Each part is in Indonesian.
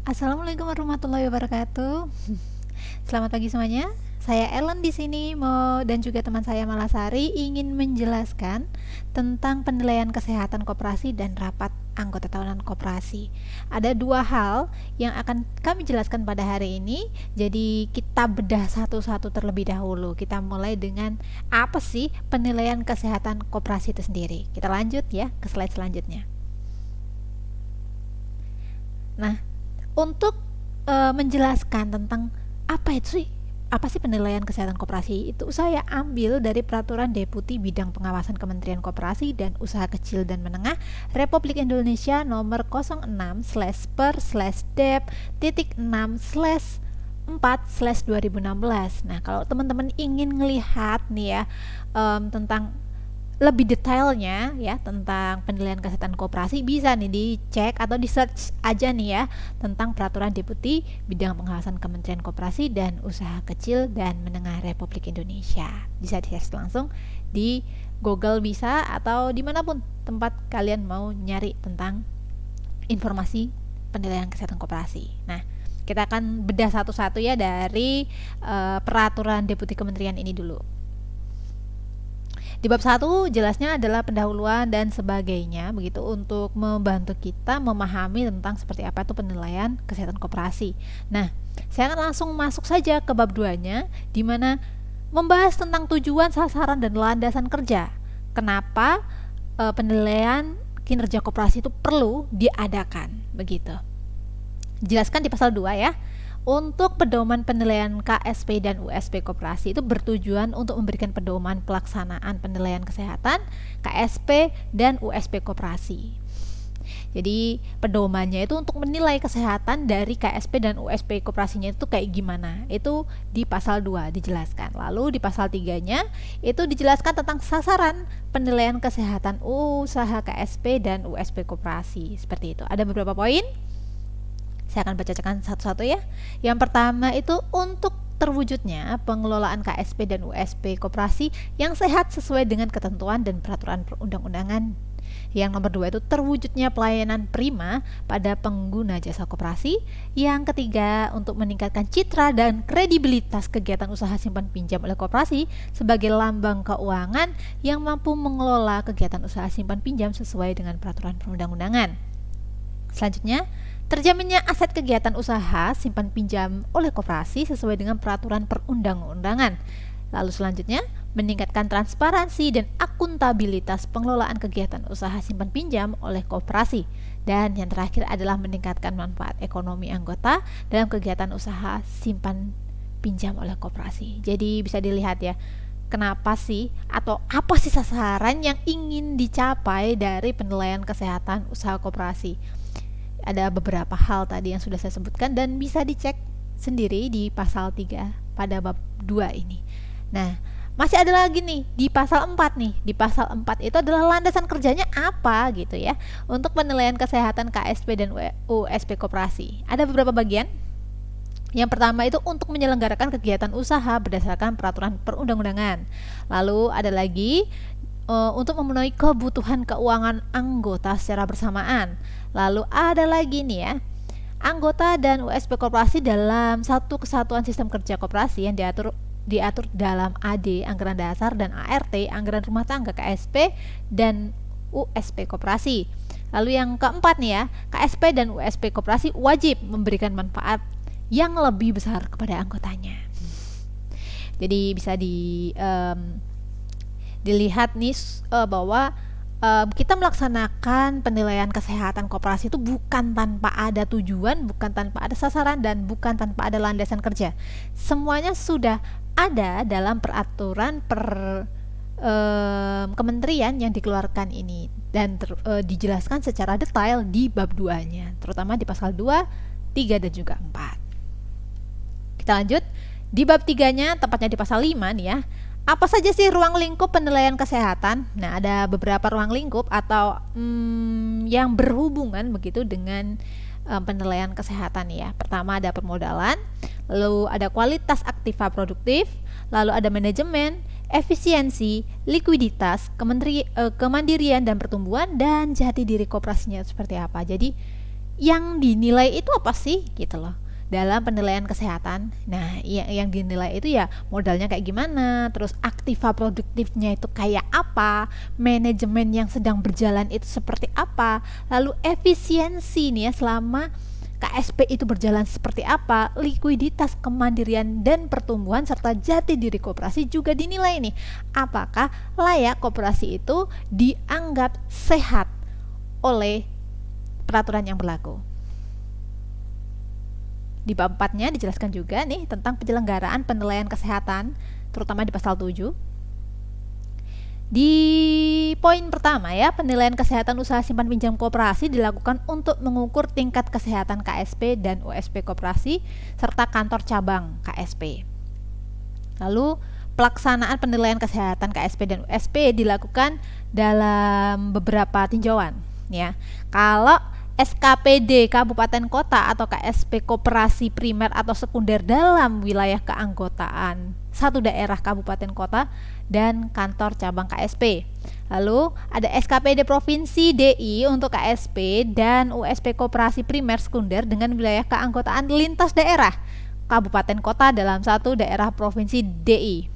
Assalamualaikum warahmatullahi wabarakatuh. Selamat pagi semuanya. Saya Ellen di sini dan juga teman saya Malasari ingin menjelaskan tentang penilaian kesehatan koperasi dan rapat anggota tahunan koperasi. Ada dua hal yang akan kami jelaskan pada hari ini. Jadi kita bedah satu-satu terlebih dahulu. Kita mulai dengan apa sih penilaian kesehatan koperasi itu sendiri. Kita lanjut ya ke slide selanjutnya. Nah, untuk menjelaskan tentang apa sih penilaian kesehatan koperasi, itu saya ambil dari Peraturan Deputi Bidang Pengawasan Kementerian Koperasi dan Usaha Kecil dan Menengah Republik Indonesia nomor 06/per/dep.6/4/2016. Nah, kalau teman-teman ingin melihat nih ya tentang lebih detailnya ya tentang penilaian kesehatan koperasi, bisa nih dicek atau di search aja nih ya tentang Peraturan Deputi Bidang Pengawasan Kementerian Koperasi dan Usaha Kecil dan Menengah Republik Indonesia. Bisa di search langsung di Google bisa, atau dimanapun tempat kalian mau nyari tentang informasi penilaian kesehatan koperasi. Nah, kita akan bedah satu-satu ya dari Peraturan Deputi Kementerian ini dulu. Di bab 1 jelasnya adalah pendahuluan dan sebagainya, begitu, untuk membantu kita memahami tentang seperti apa itu penilaian kesehatan koperasi. Nah, saya akan langsung masuk saja ke bab 2-nya, di mana membahas tentang tujuan, sasaran, dan landasan kerja. Kenapa penilaian kinerja koperasi itu perlu diadakan, begitu. Jelaskan di pasal 2 ya. Untuk pedoman penilaian KSP dan USP koperasi itu bertujuan untuk memberikan pedoman pelaksanaan penilaian kesehatan KSP dan USP koperasi. Jadi pedomannya itu untuk menilai kesehatan dari KSP dan USP koperasinya itu kayak gimana. Itu di pasal 2 dijelaskan. Lalu di pasal 3-nya itu dijelaskan tentang sasaran penilaian kesehatan usaha KSP dan USP koperasi. Seperti itu. Ada beberapa poin. Saya akan bacakan satu-satu ya. Yang pertama itu untuk terwujudnya pengelolaan KSP dan USP koperasi yang sehat sesuai dengan ketentuan dan peraturan perundang-undangan. Yang nomor 2 itu terwujudnya pelayanan prima pada pengguna jasa koperasi. Yang ketiga, untuk meningkatkan citra dan kredibilitas kegiatan usaha simpan pinjam oleh koperasi sebagai lambang keuangan yang mampu mengelola kegiatan usaha simpan pinjam sesuai dengan peraturan perundang-undangan. Selanjutnya, terjaminnya aset kegiatan usaha simpan pinjam oleh koperasi sesuai dengan peraturan perundang-undangan. Lalu selanjutnya, meningkatkan transparansi dan akuntabilitas pengelolaan kegiatan usaha simpan pinjam oleh koperasi. Dan yang terakhir adalah meningkatkan manfaat ekonomi anggota dalam kegiatan usaha simpan pinjam oleh koperasi. Jadi bisa dilihat ya, kenapa sih atau apa sih sasaran yang ingin dicapai dari penilaian kesehatan usaha koperasi. Ada beberapa hal tadi yang sudah saya sebutkan dan bisa dicek sendiri di pasal 3 pada bab 2 ini. Nah, masih ada lagi nih di pasal 4 nih. Di pasal 4 itu adalah landasan kerjanya apa gitu ya untuk penilaian kesehatan KSP dan USP koperasi. Ada beberapa bagian. Yang pertama itu untuk menyelenggarakan kegiatan usaha berdasarkan peraturan perundang-undangan. Lalu ada lagi untuk memenuhi kebutuhan keuangan anggota secara bersamaan. Lalu ada lagi nih ya, anggota dan USP koperasi dalam satu kesatuan sistem kerja koperasi yang diatur dalam AD anggaran dasar dan ART anggaran rumah tangga KSP dan USP koperasi. Lalu yang keempat nih ya, KSP dan USP koperasi wajib memberikan manfaat yang lebih besar kepada anggotanya. Jadi bisa dilihat nih bahwa kita melaksanakan penilaian kesehatan koperasi itu bukan tanpa ada tujuan, bukan tanpa ada sasaran, dan bukan tanpa ada landasan kerja. Semuanya sudah ada dalam peraturan kementerian yang dikeluarkan ini dan dijelaskan secara detail di bab 2-nya, terutama di pasal 2, 3, dan juga 4. Kita lanjut di bab 3-nya, tepatnya di pasal 5 nih ya. Apa saja sih ruang lingkup penilaian kesehatan? Nah, ada beberapa ruang lingkup atau yang berhubungan begitu dengan penilaian kesehatan ya. Pertama ada permodalan, lalu ada kualitas aktiva produktif, lalu ada manajemen, efisiensi, likuiditas, kemandirian dan pertumbuhan, dan jati diri koperasinya seperti apa. Jadi yang dinilai itu apa sih gitu loh dalam penilaian kesehatan. Nah, yang dinilai itu ya modalnya kayak gimana, terus aktiva produktifnya itu kayak apa, manajemen yang sedang berjalan itu seperti apa, lalu efisiensi nih ya selama KSP itu berjalan seperti apa, likuiditas, kemandirian, dan pertumbuhan serta jati diri koperasi juga dinilai nih. Apakah layak koperasi itu dianggap sehat oleh peraturan yang berlaku. Di bab 4-nya dijelaskan juga nih tentang penyelenggaraan penilaian kesehatan, terutama di pasal 7. Di poin pertama ya, penilaian kesehatan usaha simpan pinjam koperasi dilakukan untuk mengukur tingkat kesehatan KSP dan USP koperasi serta kantor cabang KSP. Lalu pelaksanaan penilaian kesehatan KSP dan USP dilakukan dalam beberapa tinjauan ya. Kalau SKPD Kabupaten Kota atau KSP Koperasi Primer atau Sekunder dalam wilayah keanggotaan satu daerah Kabupaten Kota dan kantor cabang KSP. Lalu ada SKPD Provinsi DI untuk KSP dan USP Koperasi Primer Sekunder dengan wilayah keanggotaan lintas daerah Kabupaten Kota dalam satu daerah Provinsi DI.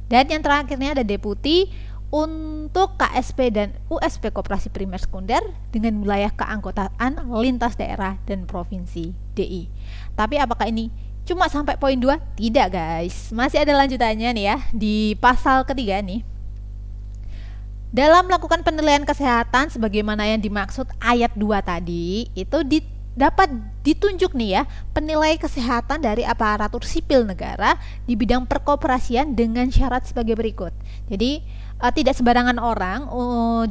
Dan yang terakhirnya ada Deputi untuk KSP dan USP Koperasi Primer Sekunder dengan wilayah keanggotaan lintas daerah dan provinsi DI. Tapi apakah ini cuma sampai poin 2? Tidak guys, masih ada lanjutannya nih ya di pasal ketiga nih. Dalam melakukan penilaian kesehatan sebagaimana yang dimaksud ayat 2 tadi, itu dapat ditunjuk nih ya penilai kesehatan dari aparatur sipil negara di bidang perkoperasian dengan syarat sebagai berikut. Jadi tidak sembarangan orang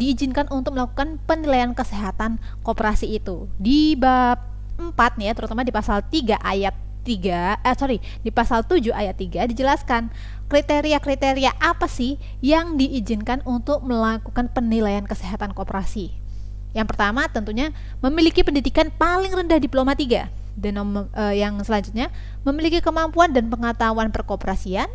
diizinkan untuk melakukan penilaian kesehatan koperasi itu. Di bab 4 nih ya, terutama di pasal 3 ayat 3, di pasal 7 ayat 3 dijelaskan kriteria-kriteria apa sih yang diizinkan untuk melakukan penilaian kesehatan koperasi. Yang pertama tentunya memiliki pendidikan paling rendah diploma 3 dan yang selanjutnya memiliki kemampuan dan pengetahuan perkoperasian.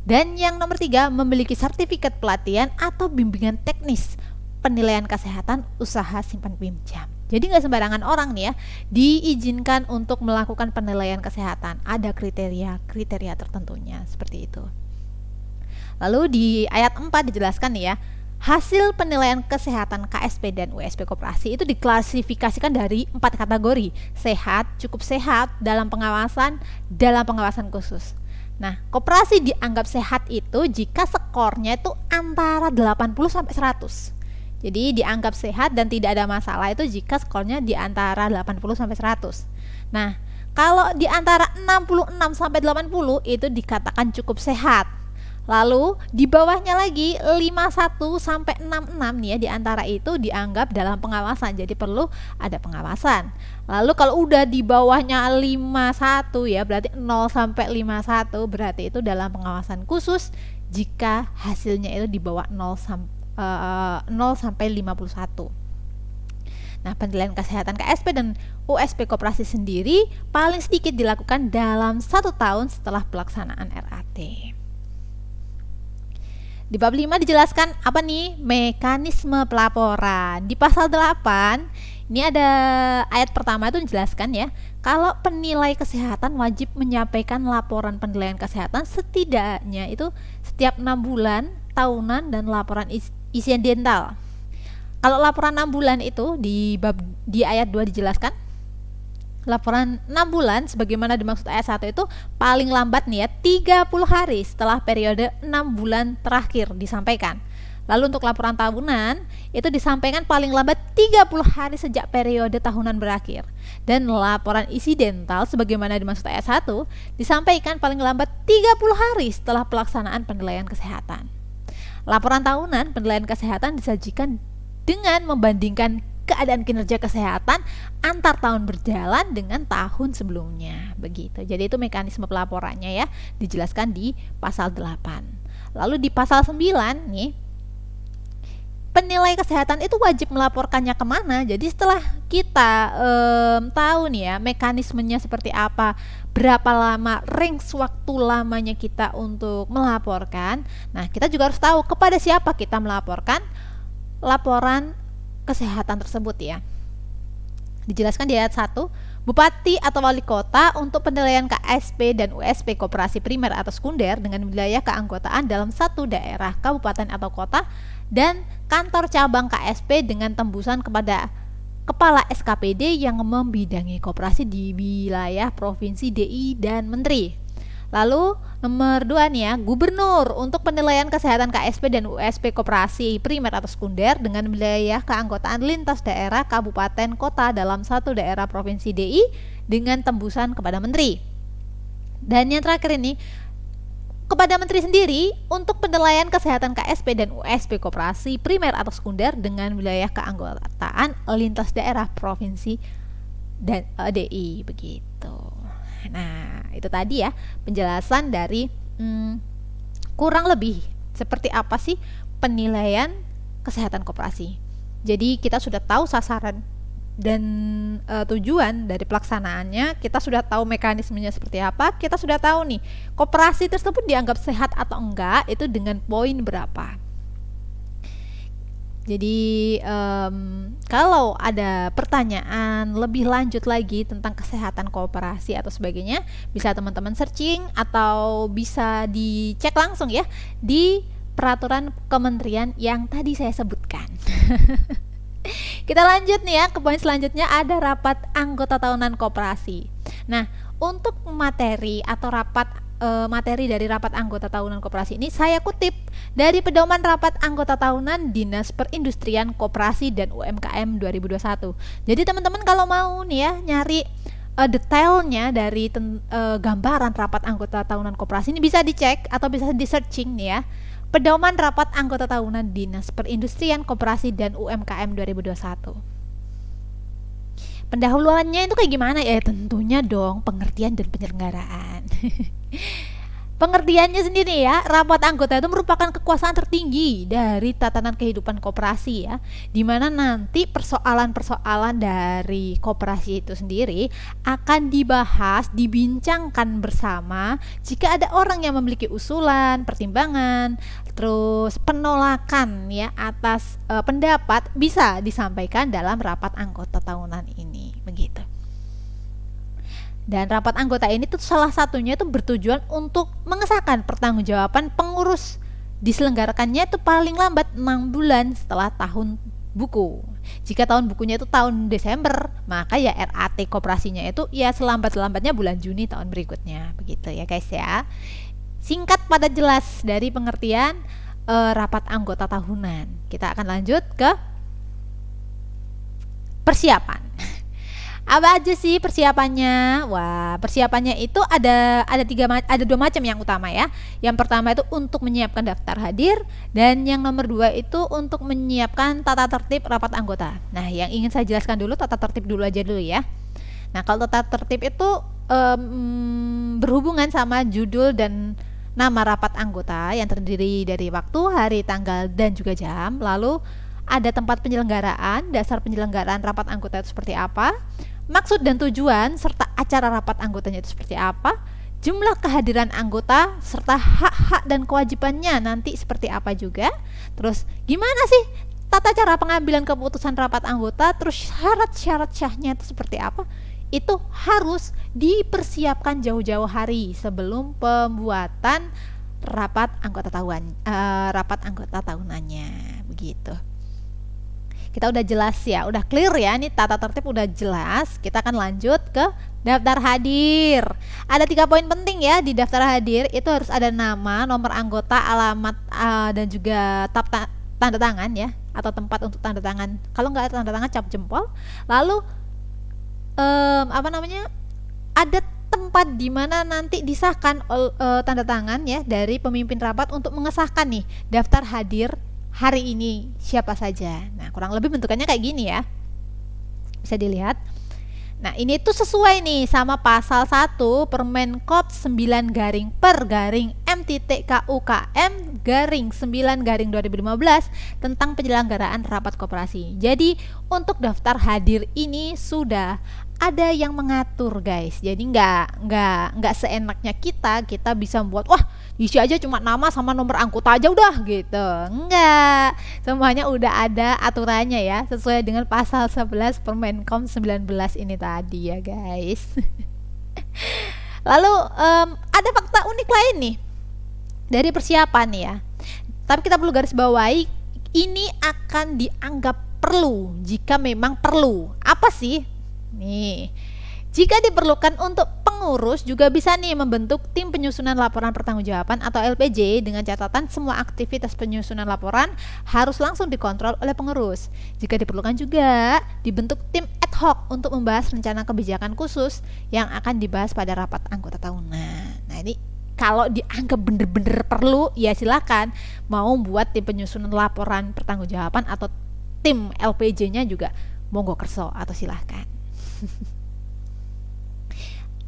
Dan yang nomor 3, memiliki sertifikat pelatihan atau bimbingan teknis penilaian kesehatan usaha simpan pinjam. Jadi nggak sembarangan orang nih ya diizinkan untuk melakukan penilaian kesehatan. Ada kriteria tertentunya seperti itu. Lalu di ayat 4 dijelaskan nih ya, hasil penilaian kesehatan KSP dan USP koperasi itu diklasifikasikan dari 4 kategori: sehat, cukup sehat, dalam pengawasan khusus. Nah, koperasi dianggap sehat itu jika skornya itu antara 80 sampai 100. Jadi dianggap sehat dan tidak ada masalah itu jika skornya di antara 80 sampai 100. Nah, kalau di antara 66 sampai 80 itu dikatakan cukup sehat. Lalu di bawahnya lagi 51 sampai 66 nih ya, di antara itu dianggap dalam pengawasan. Jadi perlu ada pengawasan. Lalu kalau udah di bawahnya 51 ya, berarti 0 sampai 51 berarti itu dalam pengawasan khusus jika hasilnya itu di bawah 0 sampai 51. Nah, penilaian kesehatan KSP dan USP koperasi sendiri paling sedikit dilakukan dalam 1 tahun setelah pelaksanaan RAT. Di bab 5 dijelaskan apa nih? Mekanisme pelaporan. Di pasal 8, ini ada ayat pertama itu menjelaskan ya, kalau penilai kesehatan wajib menyampaikan laporan penilaian kesehatan setidaknya itu setiap 6 bulan, tahunan, dan laporan insidental. Kalau laporan 6 bulan itu di ayat 2 dijelaskan, laporan 6 bulan sebagaimana dimaksud ayat 1 itu paling lambat nih ya 30 hari setelah periode 6 bulan terakhir disampaikan. Lalu untuk laporan tahunan itu disampaikan paling lambat 30 hari sejak periode tahunan berakhir. Dan laporan insidental sebagaimana dimaksud ayat 1 disampaikan paling lambat 30 hari setelah pelaksanaan penilaian kesehatan. Laporan tahunan penilaian kesehatan disajikan dengan membandingkan keadaan kinerja kesehatan antar tahun berjalan dengan tahun sebelumnya. Begitu. Jadi itu mekanisme pelaporannya ya, dijelaskan di pasal 8. Lalu di pasal 9 nih, penilai kesehatan itu wajib melaporkannya kemana. Jadi setelah kita tahu nih ya mekanismenya seperti apa, berapa lama range waktu lamanya kita untuk melaporkan. Nah, kita juga harus tahu kepada siapa kita melaporkan laporan kesehatan tersebut ya. Dijelaskan di ayat 1, Bupati atau wali kota untuk penilaian KSP dan USP koperasi primer atau sekunder dengan wilayah keanggotaan dalam satu daerah, kabupaten atau kota, dan kantor cabang KSP dengan tembusan kepada kepala SKPD yang membidangi koperasi di wilayah provinsi DI dan menteri. Lalu nomor 2 nih ya, gubernur untuk penilaian kesehatan KSP dan USP koperasi primer atau sekunder dengan wilayah keanggotaan lintas daerah, kabupaten, kota dalam satu daerah provinsi DI dengan tembusan kepada menteri. Dan yang terakhir ini, kepada menteri sendiri untuk penilaian kesehatan KSP dan USP koperasi primer atau sekunder dengan wilayah keanggotaan lintas daerah provinsi dan DI begitu. Nah, itu tadi ya penjelasan dari kurang lebih seperti apa sih penilaian kesehatan koperasi. Jadi kita sudah tahu sasaran dan tujuan dari pelaksanaannya, kita sudah tahu mekanismenya seperti apa, kita sudah tahu nih koperasi tersebut dianggap sehat atau enggak itu dengan poin berapa. Jadi kalau ada pertanyaan lebih lanjut lagi tentang kesehatan koperasi atau sebagainya, bisa teman-teman searching atau bisa dicek langsung ya di peraturan kementerian yang tadi saya sebutkan. Kita lanjut nih ya ke poin selanjutnya, ada rapat anggota tahunan koperasi. Nah, untuk materi atau materi dari rapat anggota tahunan koperasi ini saya kutip dari pedoman rapat anggota tahunan Dinas Perindustrian Koperasi dan UMKM 2021. Jadi teman-teman kalau mau nih ya nyari detailnya dari gambaran rapat anggota tahunan koperasi ini bisa dicek atau bisa di searching nih ya. Pedoman rapat anggota tahunan Dinas Perindustrian Koperasi dan UMKM 2021. Pendahuluannya itu kayak gimana ya? Tentunya dong pengertian dan penyelenggaraan. Pengertiannya sendiri ya, rapat anggota itu merupakan kekuasaan tertinggi dari tatanan kehidupan koperasi ya, dimana nanti persoalan-persoalan dari koperasi itu sendiri akan dibahas, dibincangkan bersama. Jika ada orang yang memiliki usulan, pertimbangan, terus penolakan ya atas pendapat bisa disampaikan dalam rapat anggota tahunan ini, begitu. Dan rapat anggota ini tuh salah satunya itu bertujuan untuk mengesahkan pertanggungjawaban pengurus, diselenggarakannya itu paling lambat 6 bulan setelah tahun buku. Jika tahun bukunya itu tahun Desember, maka ya RAT koperasinya itu ya selambat-lambatnya bulan Juni tahun berikutnya, begitu ya guys ya. Singkat pada jelas dari pengertian rapat anggota tahunan. Kita akan lanjut ke persiapan. Apa aja sih persiapannya? Wah, persiapannya itu ada dua macam yang utama ya. Yang pertama itu untuk menyiapkan daftar hadir, dan yang nomor 2 itu untuk menyiapkan tata tertib rapat anggota. Nah, yang ingin saya jelaskan dulu tata tertib dulu aja dulu ya. Nah, kalau tata tertib itu berhubungan sama judul dan nama rapat anggota yang terdiri dari waktu, hari, tanggal, dan juga jam. Lalu ada tempat penyelenggaraan, dasar penyelenggaraan rapat anggota itu seperti apa, maksud dan tujuan serta acara rapat anggotanya itu seperti apa, jumlah kehadiran anggota serta hak-hak dan kewajibannya nanti seperti apa juga. Terus gimana sih tata cara pengambilan keputusan rapat anggota, terus syarat-syarat sahnya itu seperti apa. Itu harus dipersiapkan jauh-jauh hari sebelum pembuatan rapat anggota tahunannya, begitu. Kita udah jelas ya, udah clear ya, nih tata tertib udah jelas. Kita akan lanjut ke daftar hadir. Ada 3 poin penting ya di daftar hadir. Itu harus ada nama, nomor anggota, alamat, dan juga tanda tangan ya, atau tempat untuk tanda tangan. Kalau nggak ada tanda tangan, cap jempol. Lalu ada tempat di mana nanti disahkan tanda tangan ya dari pemimpin rapat untuk mengesahkan nih daftar hadir hari ini siapa saja. Nah, kurang lebih bentukannya kayak gini ya. Bisa dilihat. Nah, ini tuh sesuai nih sama pasal 1 Permenkop 9/per/M3 KUKM-9/2015 tentang penyelenggaraan rapat koperasi. Jadi untuk daftar hadir ini sudah ada yang mengatur, guys. Jadi nggak seenaknya kita bisa membuat, wah isi aja cuma nama sama nomor anggota aja udah gitu. Enggak, semuanya udah ada aturannya ya, sesuai dengan pasal 11 Permenkom 19 ini tadi ya, guys. Lalu ada fakta unik lain nih dari persiapan ya. Tapi kita perlu garis bawahi, ini akan dianggap perlu jika memang perlu. Apa sih? Nih, jika diperlukan untuk pengurus juga bisa nih membentuk tim penyusunan laporan pertanggungjawaban atau LPJ dengan catatan semua aktivitas penyusunan laporan harus langsung dikontrol oleh pengurus. Jika diperlukan juga dibentuk tim ad hoc untuk membahas rencana kebijakan khusus yang akan dibahas pada rapat anggota tahunan. Nah ini kalau dianggap bener-bener perlu ya silakan mau buat tim penyusunan laporan pertanggungjawaban atau tim LPJ-nya juga monggo kerso atau silahkan.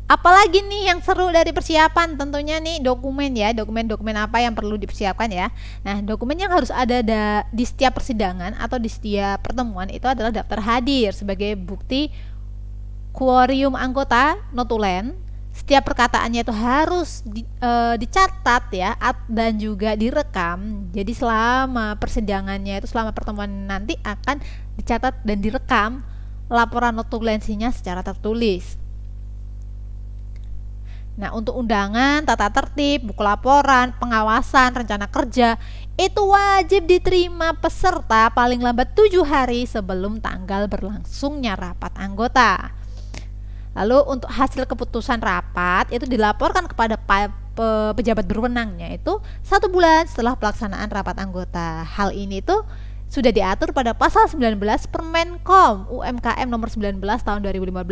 Apalagi nih yang seru dari persiapan, tentunya nih dokumen ya, dokumen apa yang perlu dipersiapkan ya. Nah, dokumen yang harus ada di setiap persidangan atau di setiap pertemuan itu adalah daftar hadir sebagai bukti quorum anggota notulen. Setiap perkataannya itu harus dicatat ya dan juga direkam. Jadi selama persidangannya itu, selama pertemuan nanti akan dicatat dan direkam laporan notulensinya secara tertulis. Nah, untuk undangan, tata tertib, buku laporan, pengawasan, rencana kerja itu wajib diterima peserta paling lambat 7 hari sebelum tanggal berlangsungnya rapat anggota. Lalu untuk hasil keputusan rapat itu dilaporkan kepada pejabat berwenangnya itu 1 bulan setelah pelaksanaan rapat anggota. Hal ini tuh sudah diatur pada pasal 19 Permenkom UMKM nomor 19 tahun 2015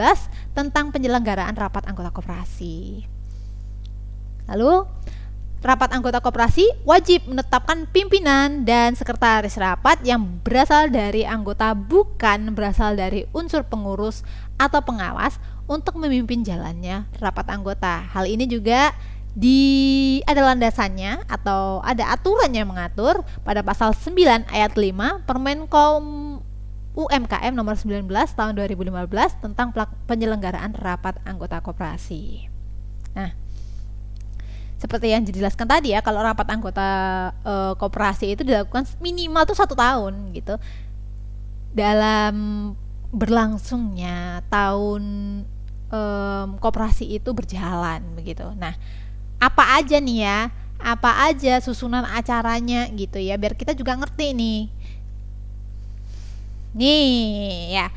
tentang penyelenggaraan rapat anggota koperasi. Lalu, rapat anggota koperasi wajib menetapkan pimpinan dan sekretaris rapat yang berasal dari anggota, bukan berasal dari unsur pengurus atau pengawas untuk memimpin jalannya rapat anggota. Hal ini juga ada landasannya atau ada aturan yang mengatur pada pasal 9 ayat 5 Permenkom UMKM nomor 19 tahun 2015 tentang penyelenggaraan rapat anggota koperasi. Nah, seperti yang dijelaskan tadi ya, kalau rapat anggota koperasi itu dilakukan minimal tuh 1 tahun gitu dalam berlangsungnya tahun koperasi itu berjalan begitu. Nah, apa aja nih ya, apa aja susunan acaranya gitu ya, biar kita juga ngerti nih ya.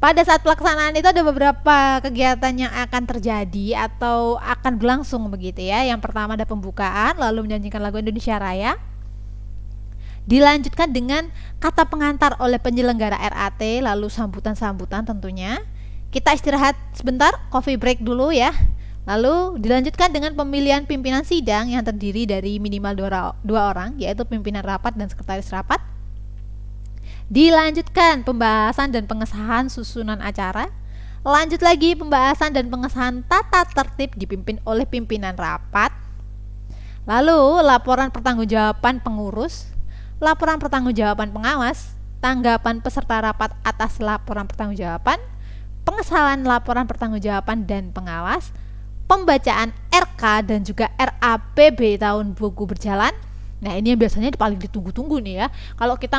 Pada saat pelaksanaan itu ada beberapa kegiatan yang akan terjadi atau akan berlangsung begitu ya. Yang pertama ada pembukaan, lalu menyanyikan lagu Indonesia Raya, dilanjutkan dengan kata pengantar oleh penyelenggara RAT, lalu sambutan-sambutan tentunya. Kita istirahat sebentar, coffee break dulu ya. Lalu dilanjutkan dengan pemilihan pimpinan sidang yang terdiri dari minimal 2 orang, yaitu pimpinan rapat dan sekretaris rapat. Dilanjutkan pembahasan dan pengesahan susunan acara. Lanjut lagi pembahasan dan pengesahan tata tertib dipimpin oleh pimpinan rapat. Lalu laporan pertanggungjawaban pengurus, laporan pertanggungjawaban pengawas, tanggapan peserta rapat atas laporan pertanggungjawaban, pengesahan laporan pertanggungjawaban dan pengawas, pembacaan RK dan juga RAPB tahun buku berjalan. Nah, ini yang biasanya paling ditunggu-tunggu nih ya. Kalau kita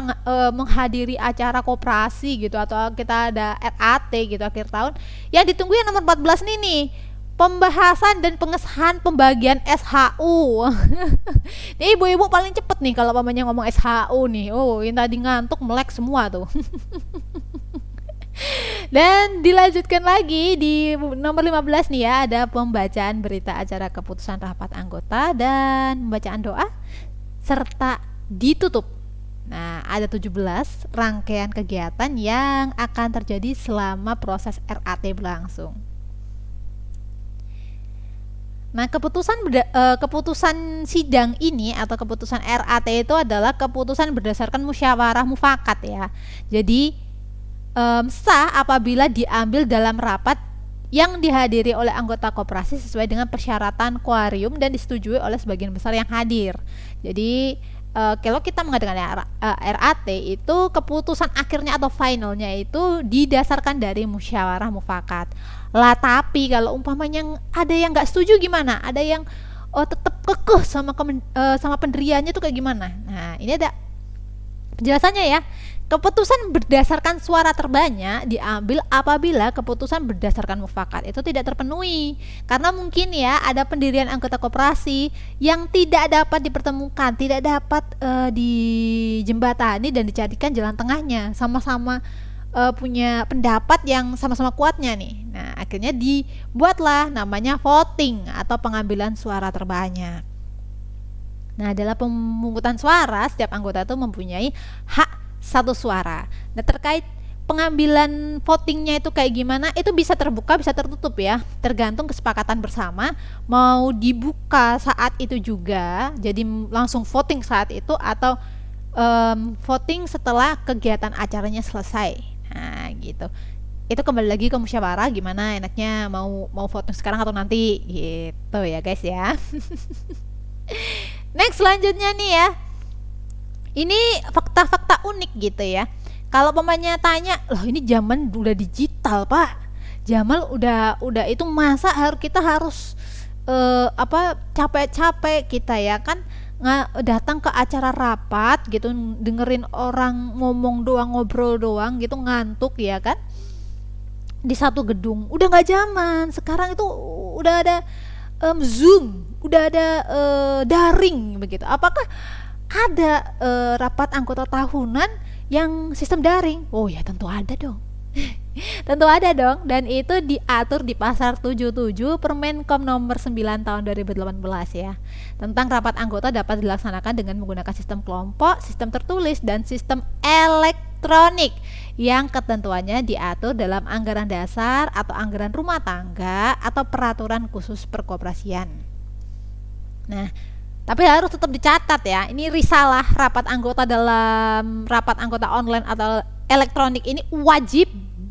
menghadiri acara koperasi gitu atau kita ada RAT gitu akhir tahun, yang ditunggu yang nomor 14 nih, pembahasan dan pengesahan pembagian SHU. Ini ibu-ibu paling cepet nih kalau pamannya ngomong SHU nih. Oh, yang tadi ngantuk melek semua tuh. Dan dilanjutkan lagi di nomor 15 nih ya, ada pembacaan berita acara keputusan rapat anggota dan pembacaan doa serta ditutup. Nah, ada 17 rangkaian kegiatan yang akan terjadi selama proses RAT berlangsung. Nah, keputusan sidang ini atau keputusan RAT itu adalah keputusan berdasarkan musyawarah mufakat ya. Jadi sah apabila diambil dalam rapat yang dihadiri oleh anggota koperasi sesuai dengan persyaratan quorum dan disetujui oleh sebagian besar yang hadir. Jadi kalau kita mengadakan RAT itu keputusan akhirnya atau finalnya itu didasarkan dari musyawarah mufakat. Lah tapi kalau umpamanya ada yang nggak setuju gimana? Ada yang tetap kekeh sama pendiriannya itu kayak gimana? Nah ini ada penjelasannya ya. Keputusan berdasarkan suara terbanyak diambil apabila keputusan berdasarkan mufakat itu tidak terpenuhi. Karena mungkin ya ada pendirian anggota koperasi yang tidak dapat dipertemukan, tidak dapat dijembatani dan dicarikan jalan tengahnya. Sama-sama punya pendapat yang sama-sama kuatnya nih. Nah, akhirnya dibuatlah namanya voting atau pengambilan suara terbanyak. Nah, dalam pemungutan suara setiap anggota itu mempunyai hak satu suara. Nah, terkait pengambilan votingnya itu kayak gimana, itu bisa terbuka bisa tertutup ya, tergantung kesepakatan bersama mau dibuka saat itu juga jadi langsung voting saat itu atau voting setelah kegiatan acaranya selesai. Nah gitu, itu kembali lagi ke musyawarah gimana enaknya mau voting sekarang atau nanti gitu ya guys ya. Next selanjutnya nih ya, ini fakta-fakta unik gitu ya. Kalau pemainnya tanya, loh ini zaman udah digital pak, zaman udah itu masa kita harus capek-capek kita ya kan datang ke acara rapat gitu, dengerin orang ngomong doang, ngobrol doang gitu, ngantuk ya kan di satu gedung. Udah nggak zaman sekarang, itu udah ada Zoom, udah ada daring begitu. Apakah ada rapat anggota tahunan yang sistem daring? Oh ya tentu ada dong. Tentu ada dong, dan itu diatur di pasal 77 Permenkom nomor 9 tahun 2018 ya. Tentang rapat anggota dapat dilaksanakan dengan menggunakan sistem kelompok, sistem tertulis, dan sistem elektronik yang ketentuannya diatur dalam anggaran dasar atau anggaran rumah tangga atau peraturan khusus perkoperasian. Nah, tapi harus tetap dicatat ya, ini risalah rapat anggota dalam rapat anggota online atau elektronik ini wajib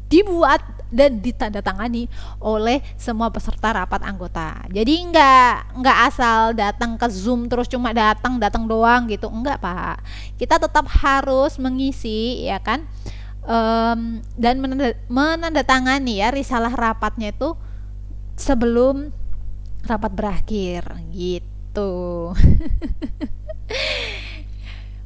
dibuat dan ditandatangani oleh semua peserta rapat anggota. Jadi nggak asal datang ke Zoom terus cuma datang doang gitu, enggak pak. Kita tetap harus mengisi ya kan, dan menandatangani ya risalah rapatnya itu sebelum rapat berakhir gitu.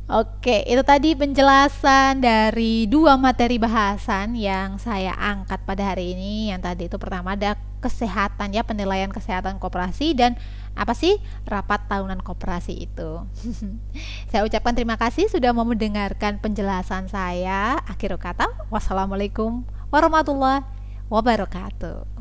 Oke, itu tadi penjelasan dari dua materi bahasan yang saya angkat pada hari ini. Yang tadi itu pertama ada kesehatan ya, penilaian kesehatan koperasi, dan apa sih rapat tahunan koperasi itu. Saya ucapkan terima kasih sudah mau mendengarkan penjelasan saya. Akhir kata, wassalamualaikum warahmatullahi wabarakatuh.